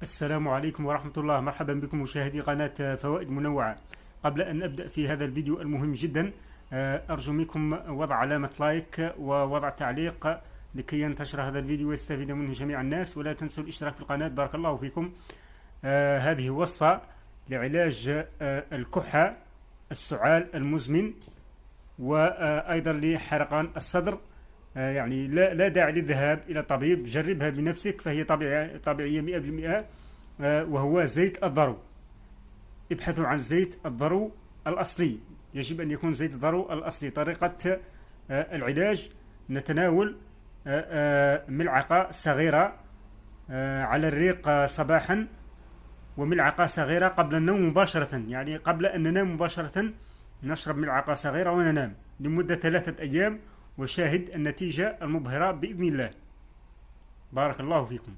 السلام عليكم ورحمة الله. مرحبا بكم مشاهدي قناة فوائد منوعة. قبل أن أبدأ في هذا الفيديو المهم جدا، أرجو منكم وضع علامة لايك ووضع تعليق لكي ينتشر هذا الفيديو ويستفيد منه جميع الناس، ولا تنسوا الاشتراك في القناة. بارك الله فيكم. هذه وصفة لعلاج الكحة، السعال المزمن، وأيضا لحرقان الصدر. يعني لا داعي للذهاب إلى طبيب، جربها بنفسك، فهي طبيعية 100%. وهو زيت الضرو. ابحثوا عن زيت الضرو الأصلي، يجب أن يكون زيت الضرو الأصلي. طريقة العلاج: نتناول ملعقة صغيرة على الريق صباحا، وملعقة صغيرة قبل النوم مباشرة، يعني قبل أن ننام مباشرة نشرب ملعقة صغيرة وننام لمدة 3 أيام، وشاهد النتيجة المبهرة بإذن الله. بارك الله فيكم.